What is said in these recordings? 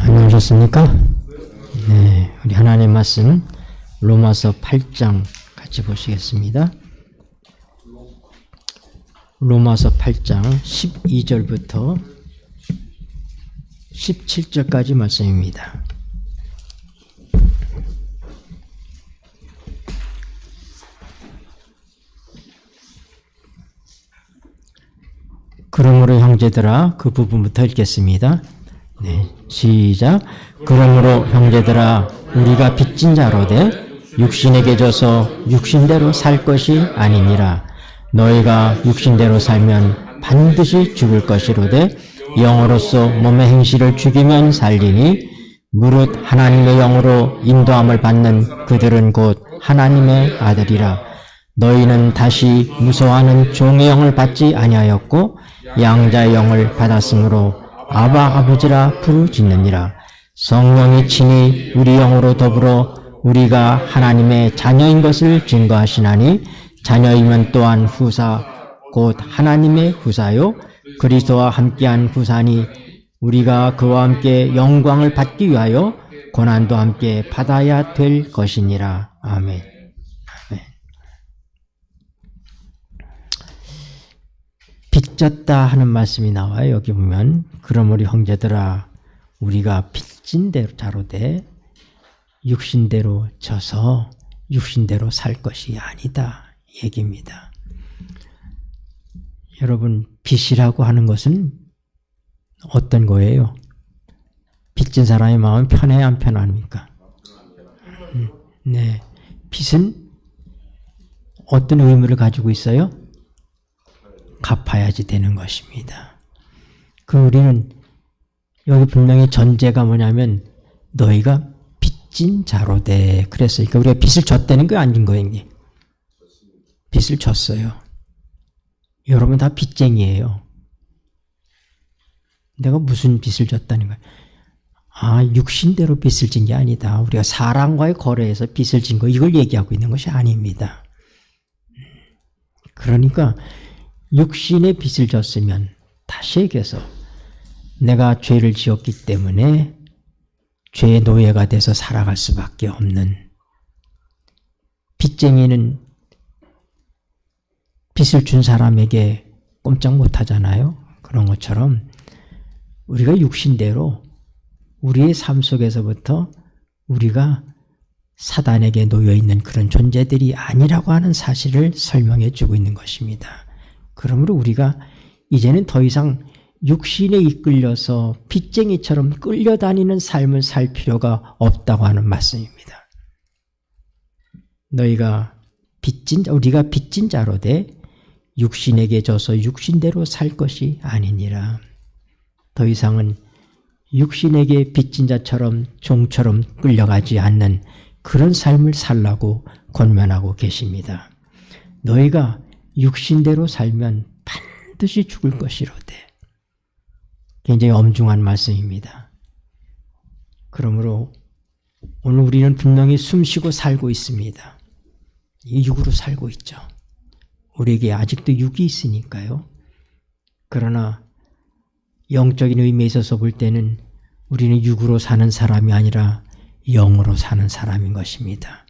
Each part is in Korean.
안녕하셨습니까? 네, 우리 하나님 말씀 로마서 8장 같이 보시겠습니다. 로마서 8장 12절부터 17절까지 말씀입니다. 그러므로 형제들아, 그 부분부터 읽겠습니다. 네, 시작. 그러므로 형제들아, 우리가 빚진 자로되 육신에게 져서 육신대로 살 것이 아니니라. 너희가 육신대로 살면 반드시 죽을 것이로되 영으로서 몸의 행실을 죽이면 살리니 무릇 하나님의 영으로 인도함을 받는 그들은 곧 하나님의 아들이라. 너희는 다시 무서워하는 종의 영을 받지 아니하였고 양자의 영을 받았으므로 아바 아버지라 부르짖느니라. 성령이 친히 우리 영으로 더불어 우리가 하나님의 자녀인 것을 증거하시나니 자녀이면 또한 후사 곧 하나님의 후사요 그리스도와 함께한 후사니 우리가 그와 함께 영광을 받기 위하여 고난도 함께 받아야 될 것이니라. 아멘. 아멘. 빚졌다 하는 말씀이 나와요. 여기 보면 그러므로 형제들아, 우리가 빚진 대로 자로되 육신대로 져서 육신대로 살 것이 아니다 얘기입니다. 여러분, 빚이라고 하는 것은 어떤 거예요? 빚진 사람의 마음은 편해야 안 편합니까? 네, 빚은 어떤 의무를 가지고 있어요? 갚아야지 되는 것입니다. 우리는 여기 분명히 전제가 뭐냐면 너희가 빚진 자로되 그랬어요. 그러니까 우리가 빚을 졌다는 거 아닌 거예요. 빚을 졌어요. 여러분 다 빚쟁이에요. 내가 무슨 빚을 졌다는 거예요? 아, 육신대로 빚을 진 게 아니다. 우리가 사람과의 거래에서 빚을 진 거 이걸 얘기하고 있는 것이 아닙니다. 그러니까 육신의 빚을 졌으면 다시 얘기해서 내가 죄를 지었기 때문에 죄의 노예가 돼서 살아갈 수밖에 없는, 빚쟁이는 빚을 준 사람에게 꼼짝 못하잖아요. 그런 것처럼 우리가 육신대로 우리의 삶 속에서부터 우리가 사단에게 놓여있는 그런 존재들이 아니라고 하는 사실을 설명해 주고 있는 것입니다. 그러므로 우리가 이제는 더 이상 육신에 이끌려서 빚쟁이처럼 끌려다니는 삶을 살 필요가 없다고 하는 말씀입니다. 우리가 빚진 자로되 육신에게 져서 육신대로 살 것이 아니니라. 더 이상은 육신에게 빚진 자처럼 종처럼 끌려가지 않는 그런 삶을 살라고 권면하고 계십니다. 너희가 육신대로 살면 반드시 죽을 것이로되. 굉장히 엄중한 말씀입니다. 그러므로 오늘 우리는 분명히 숨쉬고 살고 있습니다. 이 육으로 살고 있죠. 우리에게 아직도 육이 있으니까요. 그러나 영적인 의미에 있어서 볼 때는 우리는 육으로 사는 사람이 아니라 영으로 사는 사람인 것입니다.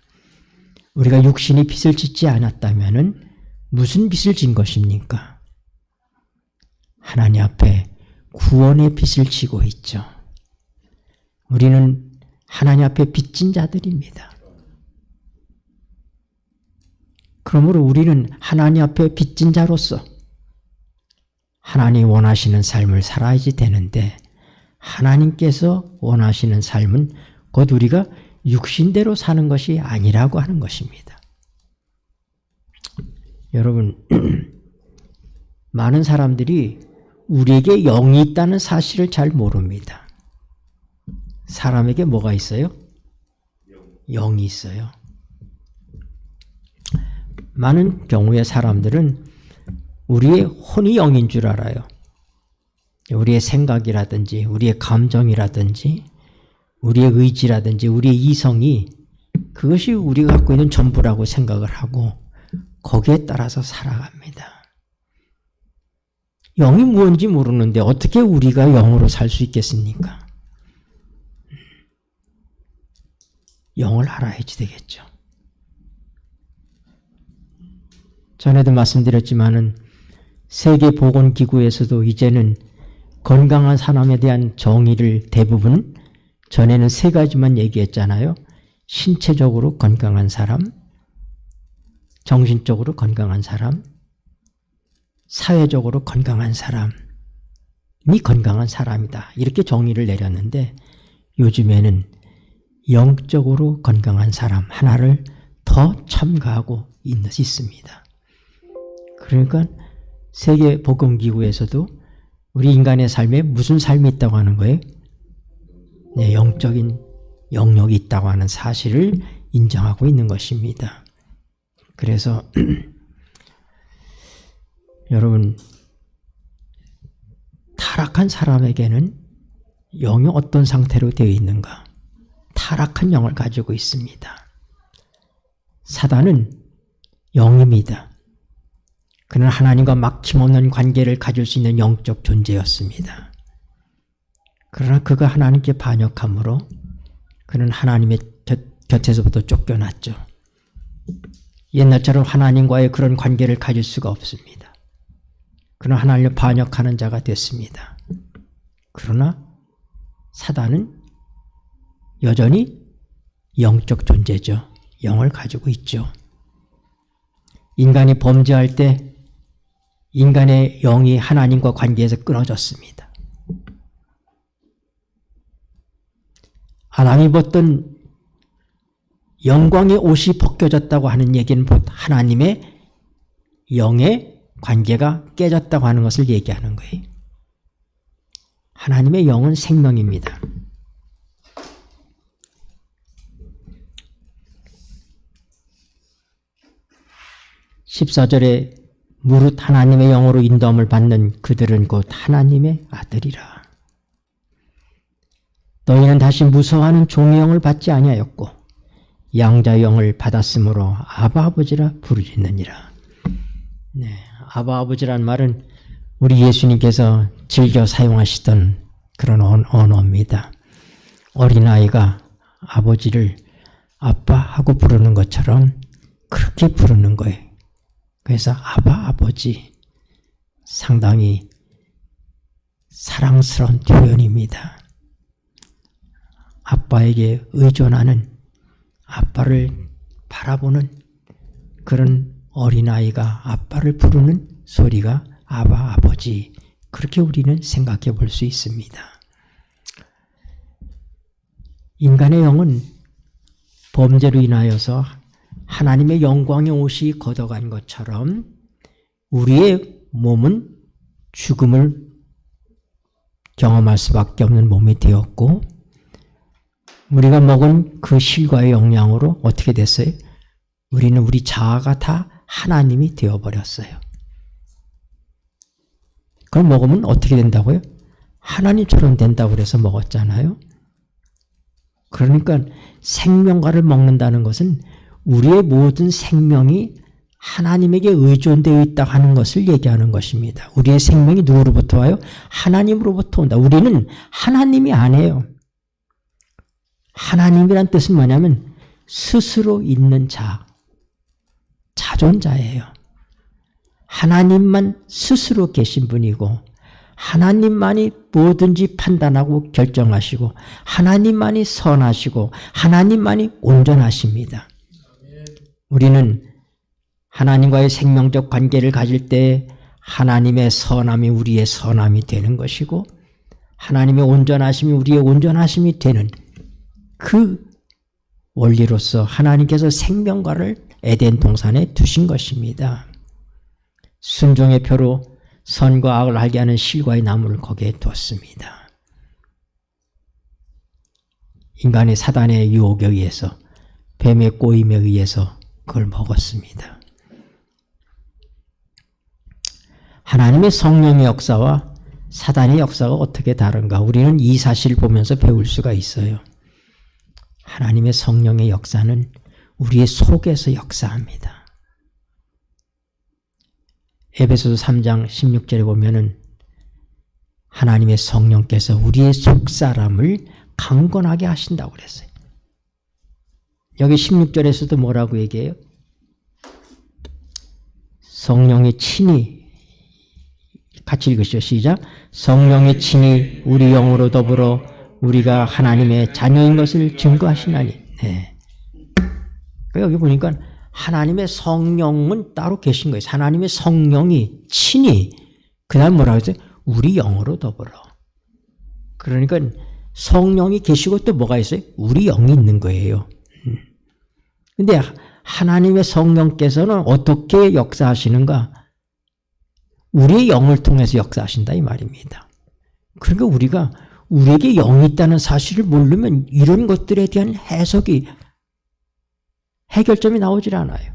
우리가 육신이 빚을 짓지 않았다면 무슨 빚을 진 것입니까? 하나님 앞에 구원의 빚을 지고 있죠. 우리는 하나님 앞에 빚진 자들입니다. 그러므로 우리는 하나님 앞에 빚진 자로서 하나님 원하시는 삶을 살아야지 되는데, 하나님께서 원하시는 삶은 곧 우리가 육신대로 사는 것이 아니라고 하는 것입니다. 여러분, 많은 사람들이 우리에게 영이 있다는 사실을 잘 모릅니다. 사람에게 뭐가 있어요? 영이 있어요. 많은 경우에 사람들은 우리의 혼이 영인 줄 알아요. 우리의 생각이라든지 우리의 감정이라든지 우리의 의지라든지 우리의 이성이 그것이 우리가 갖고 있는 전부라고 생각을 하고 거기에 따라서 살아갑니다. 영이 무엇인지 모르는데 어떻게 우리가 영으로 살 수 있겠습니까? 영을 알아야지 되겠죠. 전에도 말씀드렸지만은 세계보건기구에서도 이제는 건강한 사람에 대한 정의를 대부분, 전에는 세 가지만 얘기했잖아요. 신체적으로 건강한 사람, 정신적으로 건강한 사람, 사회적으로 건강한 사람이 건강한 사람이다. 이렇게 정의를 내렸는데 요즘에는 영적으로 건강한 사람 하나를 더 첨가하고 있습니다. 그러니까 세계보건기구에서도 우리 인간의 삶에 무슨 삶이 있다고 하는 거예요? 네, 영적인 영역이 있다고 하는 사실을 인정하고 있는 것입니다. 그래서 여러분, 타락한 사람에게는 영이 어떤 상태로 되어 있는가? 타락한 영을 가지고 있습니다. 사단은 영입니다. 그는 하나님과 막힘없는 관계를 가질 수 있는 영적 존재였습니다. 그러나 그가 하나님께 반역함으로 그는 하나님의 곁에서부터 쫓겨났죠. 옛날처럼 하나님과의 그런 관계를 가질 수가 없습니다. 그는 하나님을 반역하는 자가 됐습니다. 그러나 사단은 여전히 영적 존재죠. 영을 가지고 있죠. 인간이 범죄할 때 인간의 영이 하나님과 관계에서 끊어졌습니다. 아담이 입었던 영광의 옷이 벗겨졌다고 하는 얘기는 하나님의 영의 관계가 깨졌다고 하는 것을 얘기하는 거예요. 하나님의 영은 생명입니다. (14절에) 무릇 하나님의 영으로 인도함을 받는 그들은 곧 하나님의 아들이라. 너희는 다시 무서워하는 종의 영을 받지 아니하였고 양자의 영을 받았으므로 아바 아버지라 부르짖느니라. 네, 아바 아버지란 말은 우리 예수님께서 즐겨 사용하시던 그런 언어입니다. 어린아이가 아버지를 아빠 하고 부르는 것처럼 그렇게 부르는 거예요. 그래서 아바 아버지, 상당히 사랑스러운 표현입니다. 아빠에게 의존하는, 아빠를 바라보는 그런 어린아이가 아빠를 부르는 소리가 아바 아버지, 그렇게 우리는 생각해 볼 수 있습니다. 인간의 영은 범죄로 인하여서 하나님의 영광의 옷이 걷어간 것처럼 우리의 몸은 죽음을 경험할 수밖에 없는 몸이 되었고, 우리가 먹은 그 실과의 영향으로 어떻게 됐어요? 우리는 우리 자아가 다 하나님이 되어버렸어요. 그걸 먹으면 어떻게 된다고요? 하나님처럼 된다고 그래서 먹었잖아요. 그러니까 생명과를 먹는다는 것은 우리의 모든 생명이 하나님에게 의존되어 있다 하는 것을 얘기하는 것입니다. 우리의 생명이 누구로부터 와요? 하나님으로부터 온다. 우리는 하나님이 아니에요. 하나님이란 뜻은 뭐냐면 스스로 있는 자, 자존자예요. 하나님만 스스로 계신 분이고 하나님만이 뭐든지 판단하고 결정하시고 하나님만이 선하시고 하나님만이 온전하십니다. 우리는 하나님과의 생명적 관계를 가질 때 하나님의 선함이 우리의 선함이 되는 것이고 하나님의 온전하심이 우리의 온전하심이 되는 그 원리로서 하나님께서 생명과를 에덴 동산에 두신 것입니다. 순종의 표로 선과 악을 알게 하는 실과의 나무를 거기에 두었습니다. 인간이 사단의 유혹에 의해서, 뱀의 꼬임에 의해서 그걸 먹었습니다. 하나님의 성령의 역사와 사단의 역사가 어떻게 다른가? 우리는 이 사실을 보면서 배울 수가 있어요. 하나님의 성령의 역사는 우리의 속에서 역사합니다. 에베소서 3장 16절에 보면은 하나님의 성령께서 우리의 속사람을 강건하게 하신다고 그랬어요. 여기 16절에서도 뭐라고 얘기해요? 성령이 친히, 같이 읽으시죠. 시작. 성령이 친히 우리 영으로 더불어 우리가 하나님의 자녀인 것을 증거하시나니. 네. 여기 보니까 하나님의 성령은 따로 계신 거예요. 하나님의 성령이 친히, 그 다음 뭐라고 했어요? 우리 영으로 더불어. 그러니까 성령이 계시고 또 뭐가 있어요? 우리 영이 있는 거예요. 근데 하나님의 성령께서는 어떻게 역사하시는가? 우리의 영을 통해서 역사하신다 이 말입니다. 그러니까 우리가 우리에게 영이 있다는 사실을 모르면 이런 것들에 대한 해석이, 해결점이 나오질 않아요.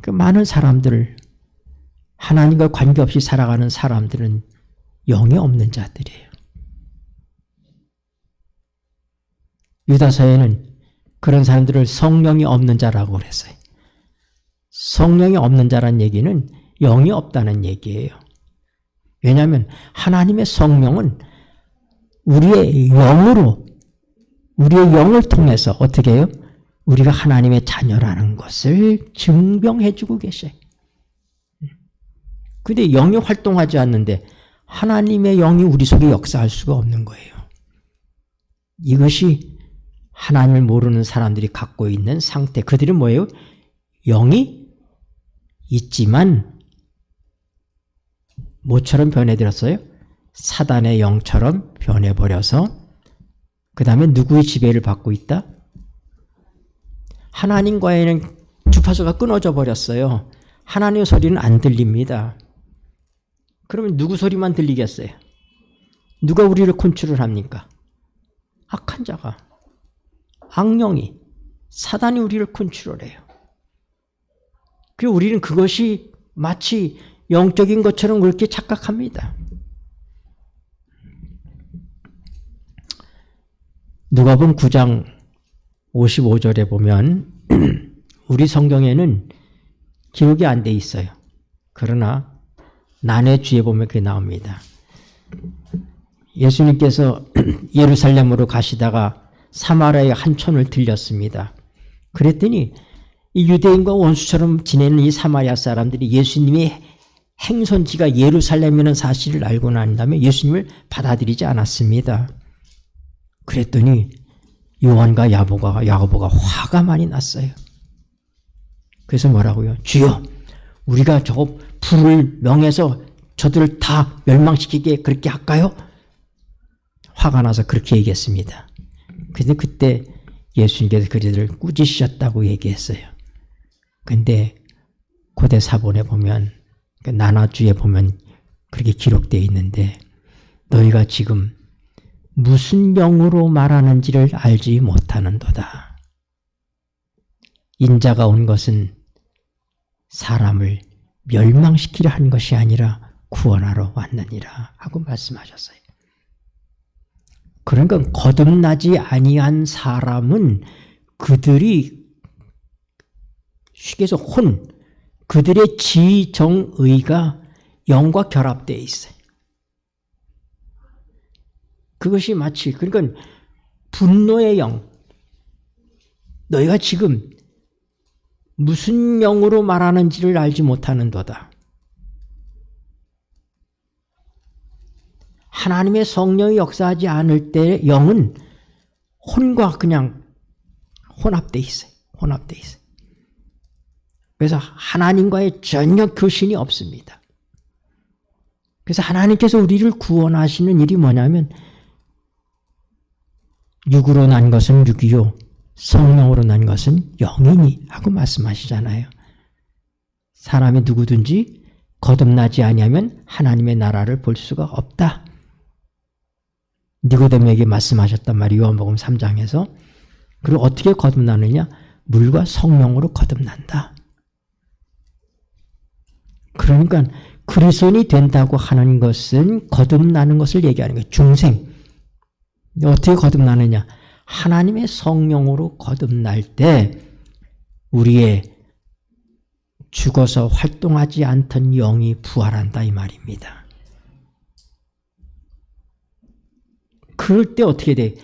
그 많은 사람들, 하나님과 관계없이 살아가는 사람들은 영이 없는 자들이에요. 유다서에는 그런 사람들을 성령이 없는 자라고 그랬어요. 성령이 없는 자란 얘기는 영이 없다는 얘기예요. 왜냐하면 하나님의 성령은 우리의 영으로, 우리의 영을 통해서 어떻게 해요? 우리가 하나님의 자녀라는 것을 증명해주고 계셔요. 근데 영이 활동하지 않는데 하나님의 영이 우리 속에 역사할 수가 없는 거예요. 이것이 하나님을 모르는 사람들이 갖고 있는 상태. 그들은 뭐예요? 영이 있지만 뭐처럼 변해들었어요? 사단의 영처럼 변해버려서 그 다음에 누구의 지배를 받고 있다? 하나님과에는 주파수가 끊어져 버렸어요. 하나님의 소리는 안 들립니다. 그러면 누구 소리만 들리겠어요? 누가 우리를 컨트롤합니까? 악한 자가, 악령이, 사단이 우리를 컨트롤해요. 그리고 우리는 그것이 마치 영적인 것처럼 그렇게 착각합니다. 누가복음 9장 55절에 보면 우리 성경에는 기록이 안 돼 있어요. 그러나 난해주에 보면 그게 나옵니다. 예수님께서 예루살렘으로 가시다가 사마리아의 한 촌을 들렸습니다. 그랬더니 이 유대인과 원수처럼 지내는 이 사마리아 사람들이 예수님의 행선지가 예루살렘이라는 사실을 알고 난 다음에 예수님을 받아들이지 않았습니다. 그랬더니 요한과 야고보가 화가 많이 났어요. 그래서 뭐라고요? 주여, 우리가 저 불을 명해서 저들을 다 멸망시키게 그렇게 할까요? 화가 나서 그렇게 얘기했습니다. 그런데 그때 예수님께서 그들을 꾸짖으셨다고 얘기했어요. 근데 고대 사본에 보면, 나나주에 보면 그렇게 기록되어 있는데 너희가 지금 무슨 명으로 말하는지를 알지 못하는도다. 인자가 온 것은 사람을 멸망시키려 한 것이 아니라 구원하러 왔느니라 하고 말씀하셨어요. 그러니까 거듭나지 아니한 사람은 그들이 쉽게 해서 그들의 지정의가 영과 결합되어 있어요. 그것이 마치, 그러니까 분노의 영, 너희가 지금 무슨 영으로 말하는지를 알지 못하는도다. 하나님의 성령이 역사하지 않을 때 영은 혼과 그냥 혼합되어 있어요. 혼합되어 있어요. 그래서 하나님과의 전혀 교신이 없습니다. 그래서 하나님께서 우리를 구원하시는 일이 뭐냐면 육으로 난 것은 육이요 성령으로 난 것은 영이니 하고 말씀하시잖아요. 사람이 누구든지 거듭나지 아니하면 하나님의 나라를 볼 수가 없다. 니고데모에게 말씀하셨단 말이에요. 요한복음 3장에서. 그리고 어떻게 거듭나느냐? 물과 성령으로 거듭난다. 그러니까 그리스도인이 된다고 하는 것은 거듭나는 것을 얘기하는 거예요. 중생. 어떻게 거듭나느냐? 하나님의 성령으로 거듭날 때 우리의 죽어서 활동하지 않던 영이 부활한다 이 말입니다. 그럴 때 어떻게 돼?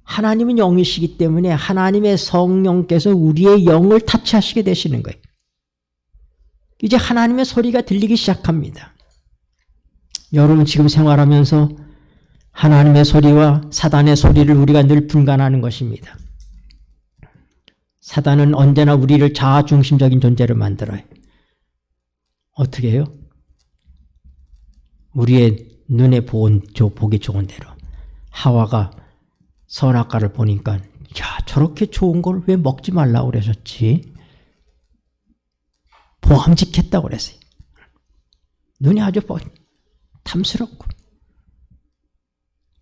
하나님은 영이시기 때문에 하나님의 성령께서 우리의 영을 타치하시게 되시는 거예요. 이제 하나님의 소리가 들리기 시작합니다. 여러분 지금 생활하면서 하나님의 소리와 사단의 소리를 우리가 늘 분간하는 것입니다. 사단은 언제나 우리를 자아중심적인 존재로 만들어요. 어떻게 해요? 우리의 눈에 보기 좋은 대로. 하와가 선악과를 보니까 야 저렇게 좋은 걸 왜 먹지 말라고 그러셨지? 보암직했다고 그랬어요. 눈이 아주 탐스럽고.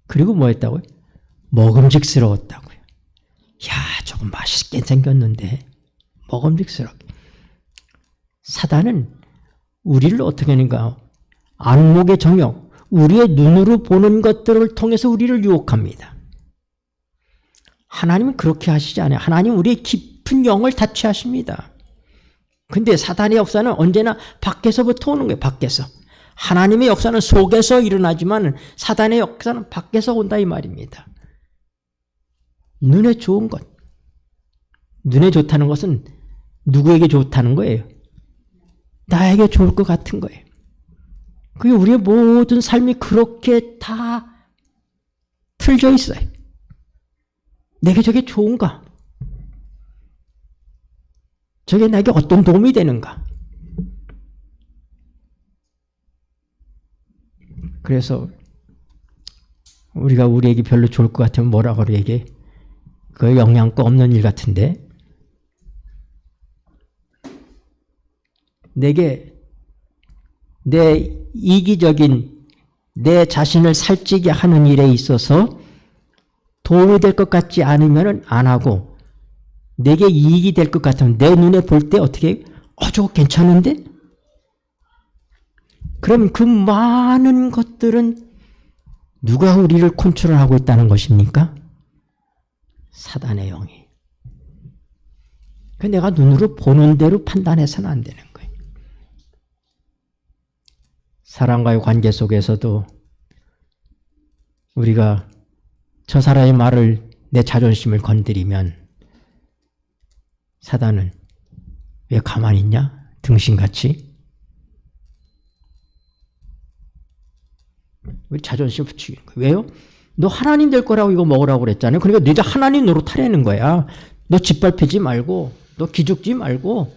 그리고 뭐 했다고요? 먹음직스러웠다고요. 야 조금 맛있게 생겼는데 먹음직스럽게. 사단은 우리를 어떻게 하는가? 안목의 정욕, 우리의 눈으로 보는 것들을 통해서 우리를 유혹합니다. 하나님은 그렇게 하시지 않아요. 하나님 우리의 깊은 영을 타치하십니다. 근데 사단의 역사는 언제나 밖에서부터 오는 거예요. 밖에서. 하나님의 역사는 속에서 일어나지만 사단의 역사는 밖에서 온다 이 말입니다. 눈에 좋은 것. 눈에 좋다는 것은 누구에게 좋다는 거예요? 나에게 좋을 것 같은 거예요. 그게 우리의 모든 삶이 그렇게 다 틀져 있어요. 내게 저게 좋은가? 저게 나에게 어떤 도움이 되는가? 그래서 우리가 우리에게 별로 좋을 것 같으면 뭐라고 얘기해? 그 영양가 없는 일 같은데 내게 내 이기적인 내 자신을 살찌게 하는 일에 있어서 도움이 될 것 같지 않으면 안 하고 내게 이익이 될 것 같으면 내 눈에 볼 때 어떻게 저거 괜찮은데? 그럼 그 많은 것들은 누가 우리를 컨트롤하고 있다는 것입니까? 사단의 영이. 내가 눈으로 보는 대로 판단해서는 안 되는 거예요. 사람과의 관계 속에서도 우리가 저 사람의 말을 내 자존심을 건드리면 사단은 왜 가만히 있냐? 등신같이. 우리 자존심을 부추기는 거예요. 왜요? 너 하나님 될 거라고 이거 먹으라고 그랬잖아요. 그러니까 네가 하나님 노릇하려는 거야. 너 짓밟히지 말고 너 기죽지 말고.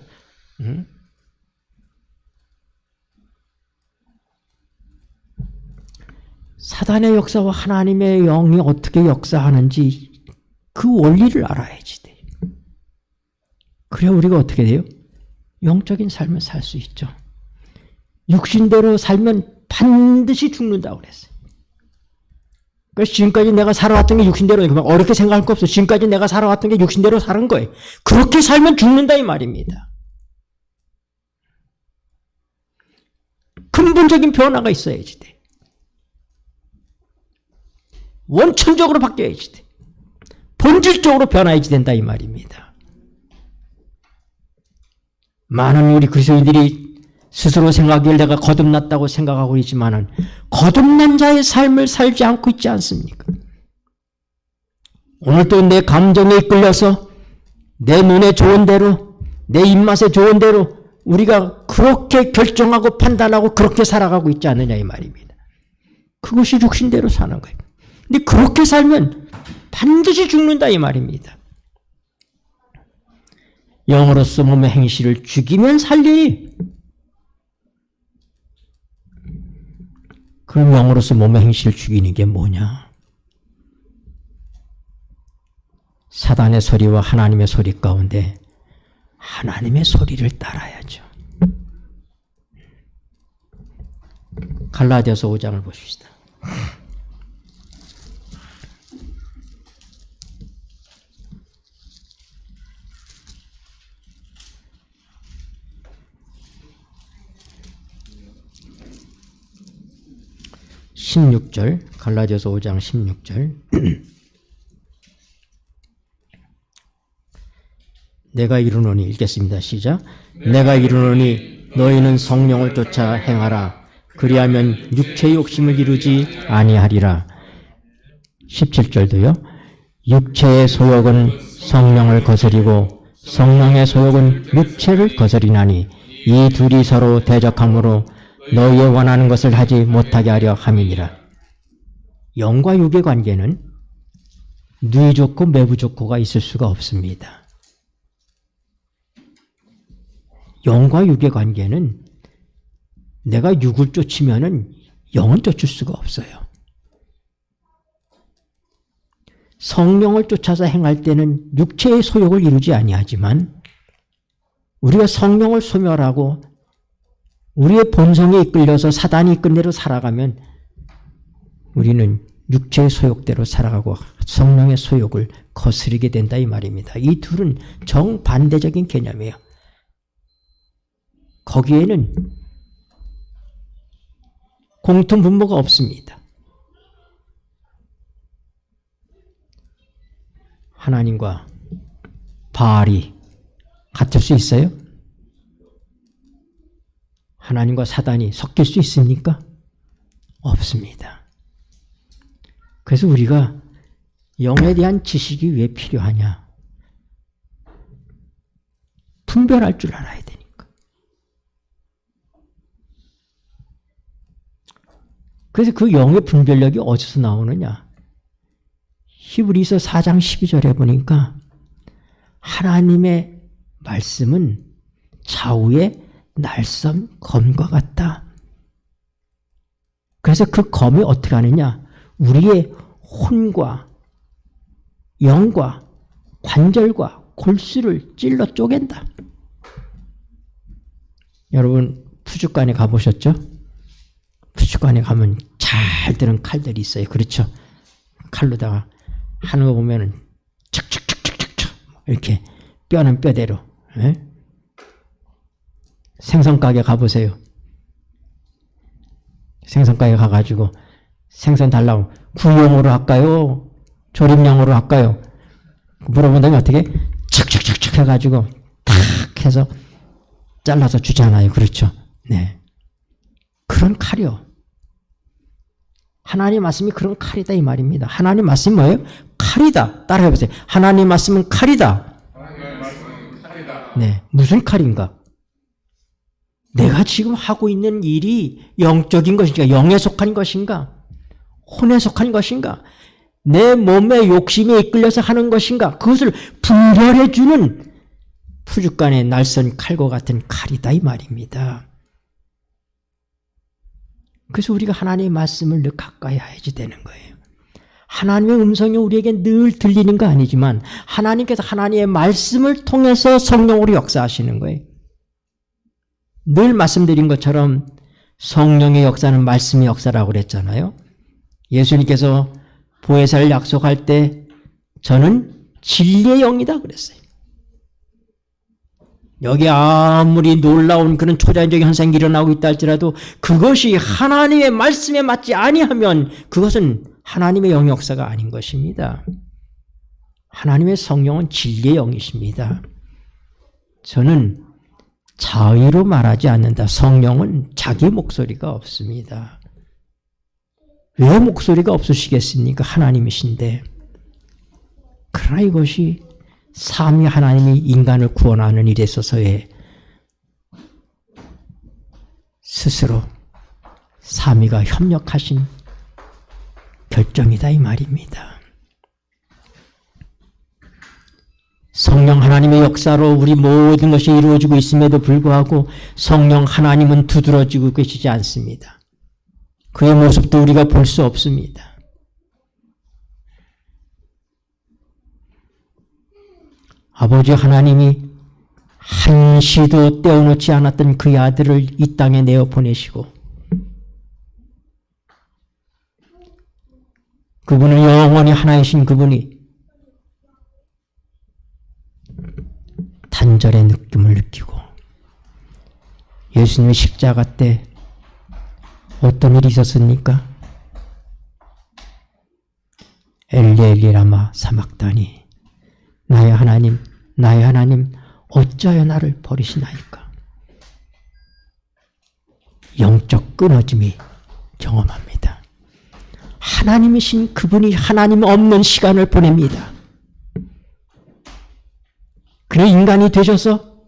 응? 사단의 역사와 하나님의 영이 어떻게 역사하는지 그 원리를 알아야지 돼. 그래 우리가 어떻게 돼요? 영적인 삶을 살 수 있죠. 육신대로 살면 반드시 죽는다고 그랬어요. 그래서 지금까지 내가 살아왔던 게 육신대로 그냥 어렵게 생각할 거 없어. 지금까지 내가 살아왔던 게 육신대로 사는 거예요. 그렇게 살면 죽는다 이 말입니다. 근본적인 변화가 있어야지 돼. 원천적으로 바뀌어야지 돼. 본질적으로 변화해야지 된다 이 말입니다. 많은 우리 그리스도인들이 스스로 생각하기를 내가 거듭났다고 생각하고 있지만은 거듭난 자의 삶을 살지 않고 있지 않습니까? 오늘도 내 감정에 이끌려서 내 눈에 좋은 대로 내 입맛에 좋은 대로 우리가 그렇게 결정하고 판단하고 그렇게 살아가고 있지 않느냐 이 말입니다. 그것이 육신대로 사는 거예요. 근데 그렇게 살면 반드시 죽는다 이 말입니다. 영으로서 몸의 행실을 죽이면 살리니 그럼 영으로서 몸의 행실을 죽이는 게 뭐냐? 사단의 소리와 하나님의 소리 가운데 하나님의 소리를 따라야죠. 갈라디아서 5장을 보십시다. 갈라디아서 5장 16절. 내가 이르노니 읽겠습니다. 시작. 내가 이르노니 너희는 성령을 쫓아 행하라. 그리하면 육체의 욕심을 이루지 아니하리라. 17절도요. 육체의 소욕은 성령을 거스리고 성령의 소욕은 육체를 거스리나니 이 둘이 서로 대적함으로 너희의 원하는 것을 하지 못하게 하려 함이니라. 영과 육의 관계는 누이 좋고 매부 좋고가 있을 수가 없습니다. 영과 육의 관계는 내가 육을 쫓으면은 영은 쫓을 수가 없어요. 성령을 쫓아서 행할 때는 육체의 소욕을 이루지 아니하지만 우리가 성령을 소멸하고 우리의 본성에 이끌려서 사단이 이끈 대로 살아가면 우리는 육체의 소욕대로 살아가고 성령의 소욕을 거스르게 된다 이 말입니다. 이 둘은 정반대적인 개념이에요. 거기에는 공통분모가 없습니다. 하나님과 바알이 같을 수 있어요? 하나님과 사단이 섞일 수 있습니까? 없습니다. 그래서 우리가 영에 대한 지식이 왜 필요하냐? 분별할 줄 알아야 되니까. 그래서 그 영의 분별력이 어디서 나오느냐? 히브리서 4장 12절에 보니까 하나님의 말씀은 좌우의 날선 검과 같다. 그래서 그 검이 어떻게 하느냐? 우리의 혼과 영과 관절과 골수를 찔러 쪼갠다. 여러분 푸주간에 가보셨죠? 푸주간에 가면 잘 드는 칼들이 있어요. 그렇죠? 칼로다가 하는 거 보면은 척척척척척 이렇게 뼈는 뼈대로. 에? 생선가게 가보세요. 생선가게 가가지고 생선 달라고 구용으로 할까요? 조림용으로 할까요? 물어본다면 어떻게 척척척척 해가지고 탁 해서 잘라서 주잖아요. 그렇죠? 네. 그런 칼이요. 하나님 말씀이 그런 칼이다 이 말입니다. 하나님 말씀이 뭐예요? 칼이다. 따라해보세요. 하나님 말씀은 칼이다. 하나님 말씀은 칼이다. 네. 무슨 칼인가? 내가 지금 하고 있는 일이 영적인 것인가? 영에 속한 것인가? 혼에 속한 것인가? 내 몸의 욕심에 이끌려서 하는 것인가? 그것을 분별해주는 푸주간의 날선 칼과 같은 칼이다 이 말입니다. 그래서 우리가 하나님의 말씀을 늘 가까이 해야지 되는 거예요. 하나님의 음성이 우리에게 늘 들리는 거 아니지만 하나님께서 하나님의 말씀을 통해서 성령으로 역사하시는 거예요. 늘 말씀드린 것처럼 성령의 역사는 말씀의 역사라고 그랬잖아요. 예수님께서 보혜사를 약속할 때 저는 진리의 영이다 그랬어요. 여기 아무리 놀라운 그런 초자연적 현상이 일어나고 있다 할지라도 그것이 하나님의 말씀에 맞지 아니하면 그것은 하나님의 영의 역사가 아닌 것입니다. 하나님의 성령은 진리의 영이십니다. 저는 자의로 말하지 않는다. 성령은 자기 목소리가 없습니다. 왜 목소리가 없으시겠습니까? 하나님이신데. 그러나 이것이 삼위 하나님이 인간을 구원하는 일에 있어서의 스스로 삼위가 협력하신 결정이다 이 말입니다. 성령 하나님의 역사로 우리 모든 것이 이루어지고 있음에도 불구하고 성령 하나님은 두드러지고 계시지 않습니다. 그의 모습도 우리가 볼 수 없습니다. 아버지 하나님이 한시도 떼어놓지 않았던 그의 아들을 이 땅에 내어 보내시고 그분은 영원히 하나이신 그분이 단절의 느낌을 느끼고 예수님의 십자가 때 어떤 일이 있었습니까? 엘리 엘리 라마 사막다니 나의 하나님 나의 하나님 어찌하여 나를 버리시나이까? 영적 끊어짐이 경험합니다. 하나님이신 그분이 하나님 없는 시간을 보냅니다. 그래 인간이 되셔서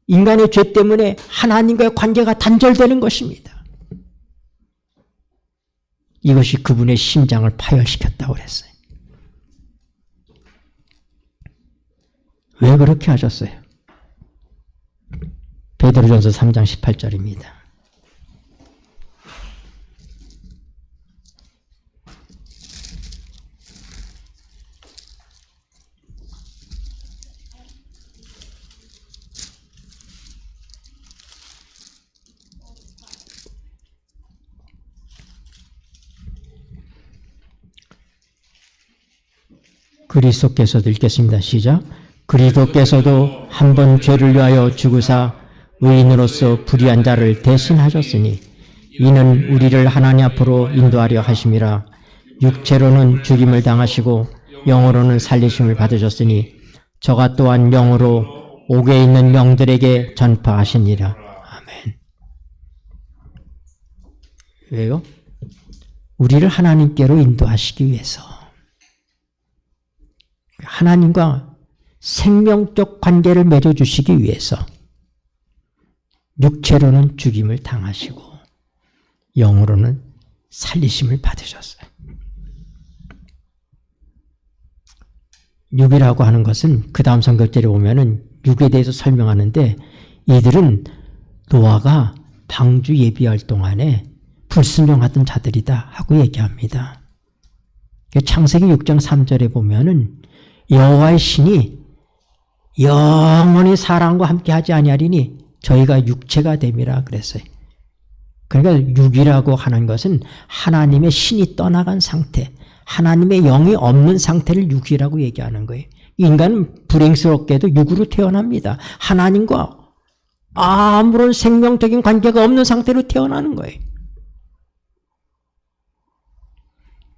인간의 죄 때문에 하나님과의 관계가 단절되는 것입니다. 이것이 그분의 심장을 파열시켰다고 그랬어요. 왜 그렇게 하셨어요? 베드로전서 3장 18절입니다. 그리스도께서도 읽겠습니다. 시작. 그리스도께서도 한 번 죄를 위하여 죽으사 의인으로서 불의한 자를 대신하셨으니 이는 우리를 하나님 앞으로 인도하려 하심이라. 육체로는 죽임을 당하시고 영으로는 살리심을 받으셨으니 저가 또한 영으로 옥에 있는 영들에게 전파하시니라. 아멘. 왜요? 우리를 하나님께로 인도하시기 위해서. 하나님과 생명적 관계를 맺어주시기 위해서 육체로는 죽임을 당하시고 영으로는 살리심을 받으셨어요. 육이라고 하는 것은 그 다음 성경절에 보면은 육에 대해서 설명하는데 이들은 노아가 방주 예비할 동안에 불순종하던 자들이다 하고 얘기합니다. 창세기 6장 3절에 보면은 여호와의 신이 영원히 사람과 함께 하지 아니하리니 저희가 육체가 됨이라 그랬어요. 그러니까 육이라고 하는 것은 하나님의 신이 떠나간 상태, 하나님의 영이 없는 상태를 육이라고 얘기하는 거예요. 인간은 불행스럽게도 육으로 태어납니다. 하나님과 아무런 생명적인 관계가 없는 상태로 태어나는 거예요.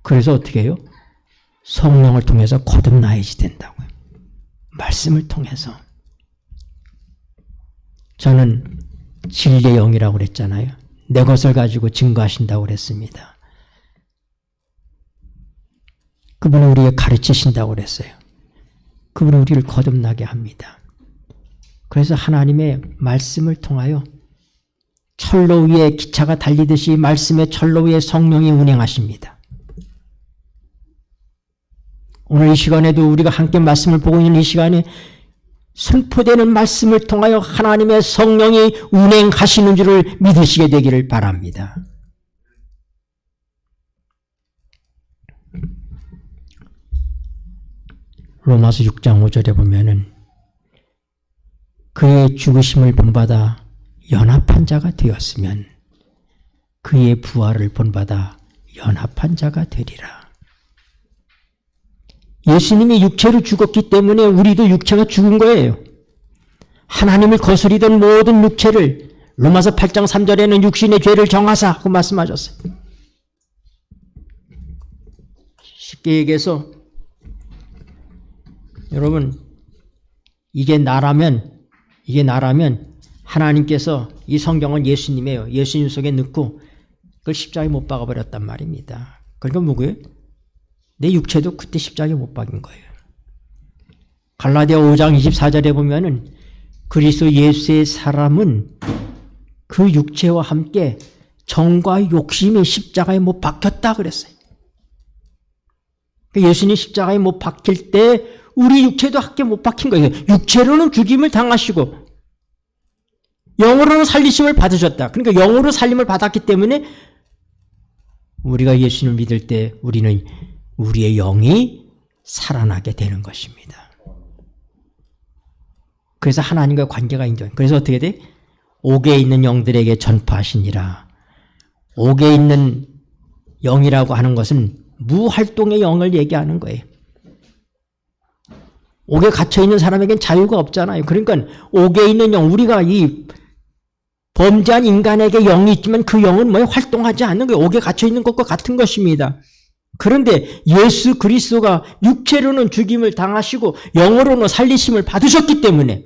그래서 어떻게 해요? 성령을 통해서 거듭나야지 된다고요. 말씀을 통해서. 저는 진리의 영이라고 그랬잖아요. 내 것을 가지고 증거하신다고 그랬습니다. 그분은 우리에게 가르치신다고 그랬어요. 그분은 우리를 거듭나게 합니다. 그래서 하나님의 말씀을 통하여 철로 위에 기차가 달리듯이 말씀의 철로 위에 성령이 운행하십니다. 오늘 이 시간에도 우리가 함께 말씀을 보고 있는 이 시간에 선포되는 말씀을 통하여 하나님의 성령이 운행하시는 줄을 믿으시게 되기를 바랍니다. 로마서 6장 5절에 보면은 그의 죽으심을 본받아 연합한 자가 되었으면 그의 부활을 본받아 연합한 자가 되리라. 예수님이 육체로 죽었기 때문에 우리도 육체가 죽은 거예요. 하나님을 거스리던 모든 육체를 로마서 8장 3절에는 육신의 죄를 정하사 하고 말씀하셨어요. 쉽게 얘기해서 여러분 이게 나라면 하나님께서 이 성경은 예수님이에요. 예수님 속에 넣고 그걸 십자가에 못 박아버렸단 말입니다. 그러니까 뭐고요? 내 육체도 그때 십자가에 못 박인 거예요. 갈라디아 5장 24절에 보면은 그리스도 예수의 사람은 그 육체와 함께 정과 욕심이 십자가에 못 박혔다 그랬어요. 예수님 십자가에 못 박힐 때 우리 육체도 함께 못 박힌 거예요. 육체로는 죽임을 당하시고 영으로는 살리심을 받으셨다. 그러니까 영으로 살림을 받았기 때문에 우리가 예수님을 믿을 때 우리는 우리의 영이 살아나게 되는 것입니다. 그래서 하나님과 관계가 인정. 그래서 어떻게 돼? 옥에 있는 영들에게 전파하시니라. 옥에 있는 영이라고 하는 것은 무활동의 영을 얘기하는 거예요. 옥에 갇혀있는 사람에겐 자유가 없잖아요. 그러니까 옥에 있는 영, 우리가 이 범죄한 인간에게 영이 있지만 그 영은 뭐 활동하지 않는 거예요. 옥에 갇혀있는 것과 같은 것입니다. 그런데 예수 그리스도가 육체로는 죽임을 당하시고 영으로는 살리심을 받으셨기 때문에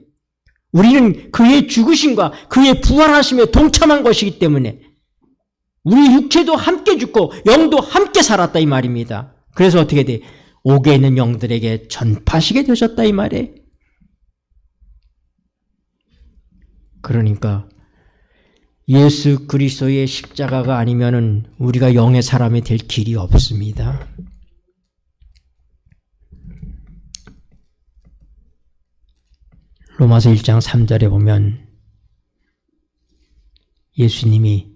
우리는 그의 죽으심과 그의 부활하심에 동참한 것이기 때문에 우리 육체도 함께 죽고 영도 함께 살았다 이 말입니다. 그래서 어떻게 돼? 옥에 있는 영들에게 전파하시게 되셨다 이 말이에요. 그러니까 예수 그리스도의 십자가가 아니면은 우리가 영의 사람이 될 길이 없습니다. 로마서 1장 3절에 보면 예수님이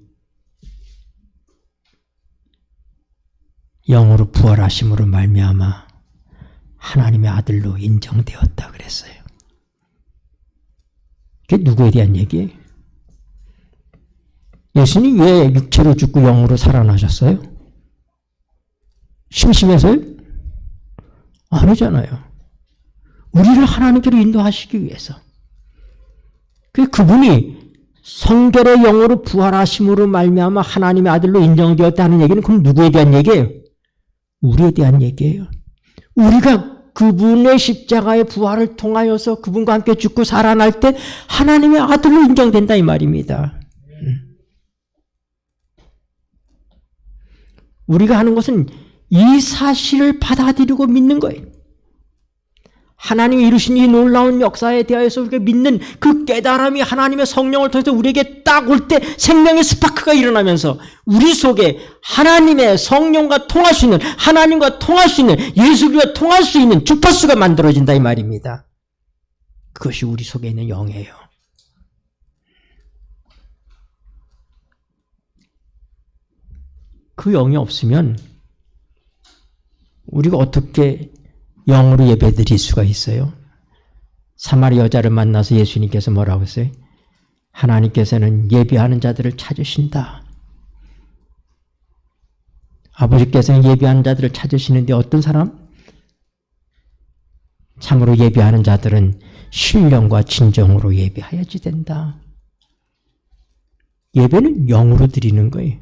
영으로 부활하심으로 말미암아 하나님의 아들로 인정되었다 그랬어요. 그게 누구에 대한 얘기예요? 예수님 왜 육체로 죽고 영으로 살아나셨어요? 심심해서요? 아니잖아요. 우리를 하나님께로 인도하시기 위해서. 그분이 성결의 영으로 부활하심으로 말미암아 하나님의 아들로 인정되었다는 얘기는 그럼 누구에 대한 얘기예요? 우리에 대한 얘기예요. 우리가 그분의 십자가의 부활을 통하여서 그분과 함께 죽고 살아날 때 하나님의 아들로 인정된다 이 말입니다. 우리가 하는 것은 이 사실을 받아들이고 믿는 거예요. 하나님이 이루신 이 놀라운 역사에 대하여서 우리가 믿는 그 깨달음이 하나님의 성령을 통해서 우리에게 딱 올 때 생명의 스파크가 일어나면서 우리 속에 하나님의 성령과 통할 수 있는, 하나님과 통할 수 있는, 예수님과 통할 수 있는 주파수가 만들어진다 이 말입니다. 그것이 우리 속에 있는 영이에요. 그 영이 없으면 우리가 어떻게 영으로 예배드릴 수가 있어요? 사마리 여자를 만나서 예수님께서 뭐라고 했어요? 하나님께서는 예배하는 자들을 찾으신다. 아버지께서는 예배하는 자들을 찾으시는데 어떤 사람? 참으로 예배하는 자들은 신령과 진정으로 예배하여야지 된다. 예배는 영으로 드리는 거예요.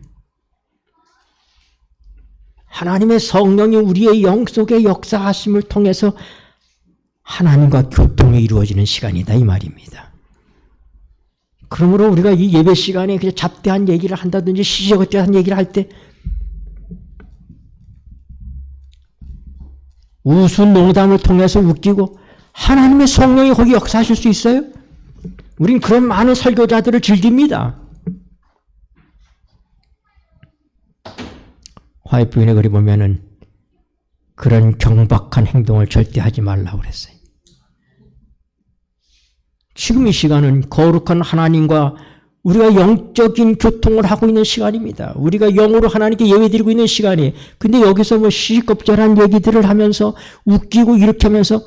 하나님의 성령이 우리의 영 속에 역사하심을 통해서 하나님과 교통이 이루어지는 시간이다 이 말입니다. 그러므로 우리가 이 예배 시간에 그냥 잡대한 얘기를 한다든지 시시각각한 얘기를 할 때 우스운 농담을 통해서 웃기고 하나님의 성령이 거기 역사하실 수 있어요? 우린 그런 많은 설교자들을 즐깁니다. 화해부인의 글에 보면은 그런 경박한 행동을 절대 하지 말라고 그랬어요. 지금 이 시간은 거룩한 하나님과 우리가 영적인 교통을 하고 있는 시간입니다. 우리가 영으로 하나님께 예배드리고 있는 시간이에요. 근데 여기서 뭐 시시겁절한 얘기들을 하면서 웃기고 이렇게 하면서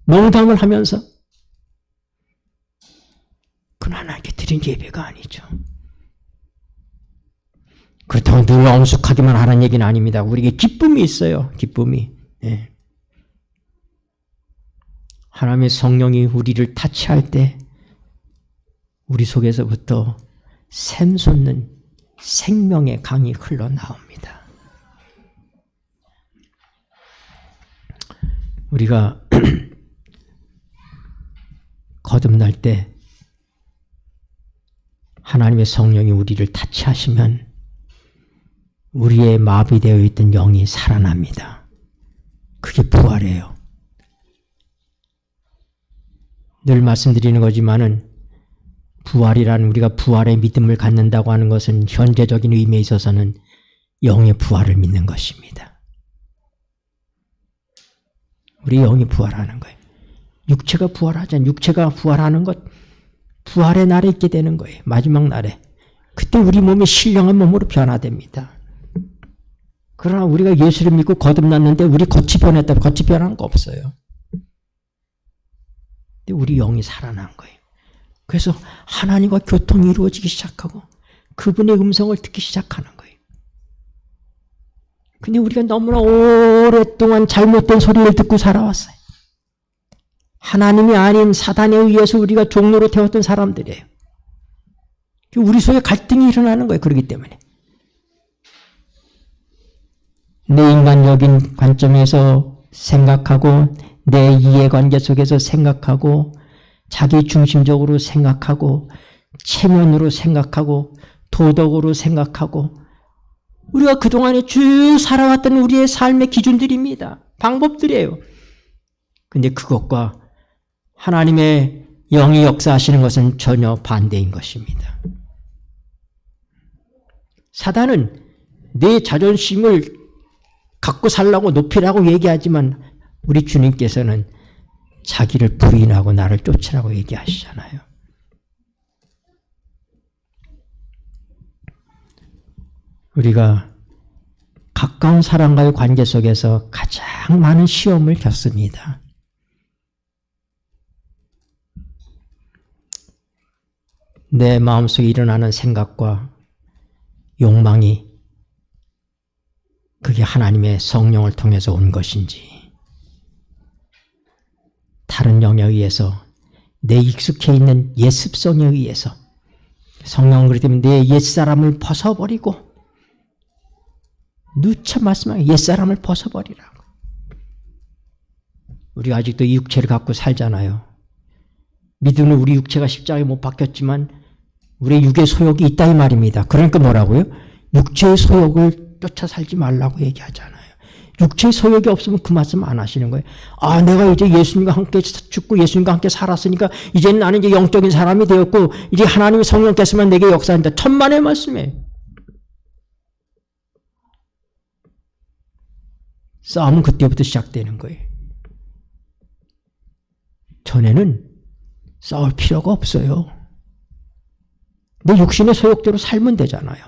농담을 하면서 그건 하나님께 드린 예배가 아니죠. 그렇다고 늘 엄숙하기만 하는 얘기는 아닙니다. 우리에게 기쁨이 있어요. 기쁨이. 예. 하나님의 성령이 우리를 타치할 때 우리 속에서부터 샘솟는 생명의 강이 흘러나옵니다. 우리가 거듭날 때 하나님의 성령이 우리를 타치하시면 우리의 마비되어 있던 영이 살아납니다. 그게 부활이에요. 늘 말씀드리는 거지만은 부활이란 우리가 부활의 믿음을 갖는다고 하는 것은 현재적인 의미에 있어서는 영의 부활을 믿는 것입니다. 우리 영이 부활하는 거예요. 육체가 부활하지 않아요. 육체가 부활하는 것, 부활의 날에 있게 되는 거예요. 마지막 날에. 그때 우리 몸이 신령한 몸으로 변화됩니다. 그러나 우리가 예수를 믿고 거듭났는데 우리 겉이 변했다. 겉이 변한 거 없어요. 근데 우리 영이 살아난 거예요. 그래서 하나님과 교통이 이루어지기 시작하고 그분의 음성을 듣기 시작하는 거예요. 근데 우리가 너무나 오랫동안 잘못된 소리를 듣고 살아왔어요. 하나님이 아닌 사단에 의해서 우리가 종로로 태웠던 사람들이에요. 우리 속에 갈등이 일어나는 거예요. 그렇기 때문에. 내 인간적인 관점에서 생각하고 내 이해관계 속에서 생각하고 자기 중심적으로 생각하고 체면으로 생각하고 도덕으로 생각하고 우리가 그동안에 쭉 살아왔던 우리의 삶의 기준들입니다. 방법들이에요. 근데 그것과 하나님의 영이 역사하시는 것은 전혀 반대인 것입니다. 사단은 내 자존심을 갖고 살라고 높이라고 얘기하지만 우리 주님께서는 자기를 부인하고 나를 쫓으라고 얘기하시잖아요. 우리가 가까운 사람과의 관계 속에서 가장 많은 시험을 겪습니다. 내 마음속에 일어나는 생각과 욕망이 그게 하나님의 성령을 통해서 온 것인지 다른 영에 의해서 내 익숙해 있는 옛 습성에 의해서 성령은 그렇기 때문에 내 옛사람을 벗어버리고 누차 말씀하게 옛사람을 벗어버리라고. 우리가 아직도 이 육체를 갖고 살잖아요. 믿음은 우리 육체가 십자가에 못 박혔지만 우리의 육의 소욕이 있다 이 말입니다. 그러니까 뭐라고요? 육체의 소욕을 쫓아 살지 말라고 얘기하잖아요. 육체의 소욕이 없으면 그 말씀 안 하시는 거예요. 아, 내가 이제 예수님과 함께 죽고 예수님과 함께 살았으니까 이제는 나는 이제 영적인 사람이 되었고 이제 하나님의 성령께서만 내게 역사한다. 천만의 말씀이에요. 싸움은 그때부터 시작되는 거예요. 전에는 싸울 필요가 없어요. 내 육신의 소욕대로 살면 되잖아요.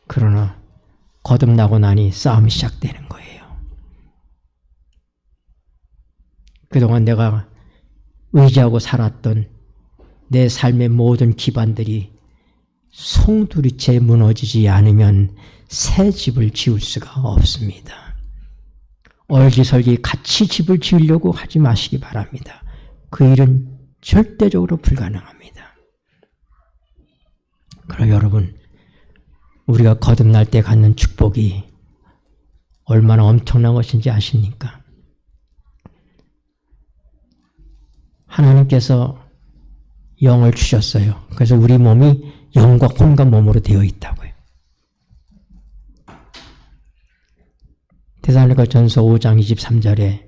그러나 거듭나고 나니 싸움이 시작되는 거예요. 그동안 내가 의지하고 살았던 내 삶의 모든 기반들이 송두리째 무너지지 않으면 새 집을 지을 수가 없습니다. 얼기설기 같이 집을 지으려고 하지 마시기 바랍니다. 그 일은 절대적으로 불가능합니다. 그러나 여러분, 우리가 거듭날 때 갖는 축복이 얼마나 엄청난 것인지 아십니까? 하나님께서 영을 주셨어요. 그래서 우리 몸이 영과 혼과 몸으로 되어 있다고요. 데살로니가전서 5장 23절에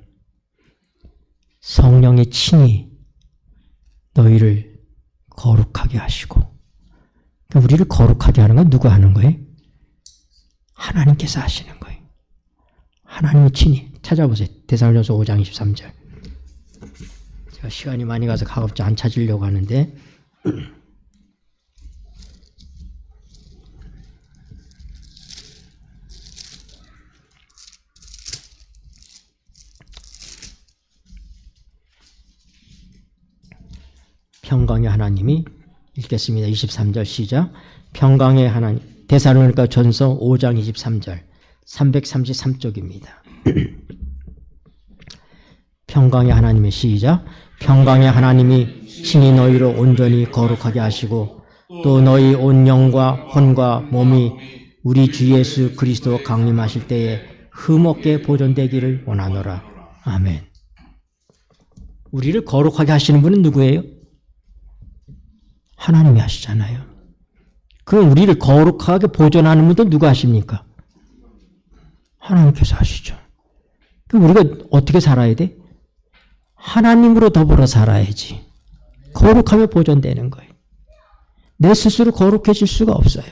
성령이 친히 너희를 거룩하게 하시고, 그러니까 우리를 거룩하게 하는 건 누가 하는 거예요? 하나님께서 하시는 거예요. 하나님이 친히. 찾아보세요. 데살로니가전서 5장 23절. 제가 시간이 많이 가서 가급적 안 찾으려고 하는데 평강의 하나님이 읽겠습니다. 23절 시작. 평강의 하나님. 데살로니가 전서 5장 23절 333쪽입니다. 평강의 하나님의 시작. 평강의 하나님이 친히 너희를 온전히 거룩하게 하시고 또 너희 온 영과 혼과 몸이 우리 주 예수 그리스도 강림하실 때에 흠없게 보존되기를 원하노라. 아멘. 우리를 거룩하게 하시는 분은 누구예요? 하나님이 하시잖아요. 그럼 우리를 거룩하게 보존하는 분도 누가 하십니까? 하나님께서 하시죠. 그럼 우리가 어떻게 살아야 돼? 하나님으로 더불어 살아야지. 거룩하며 보존되는 거예요. 내 스스로 거룩해질 수가 없어요.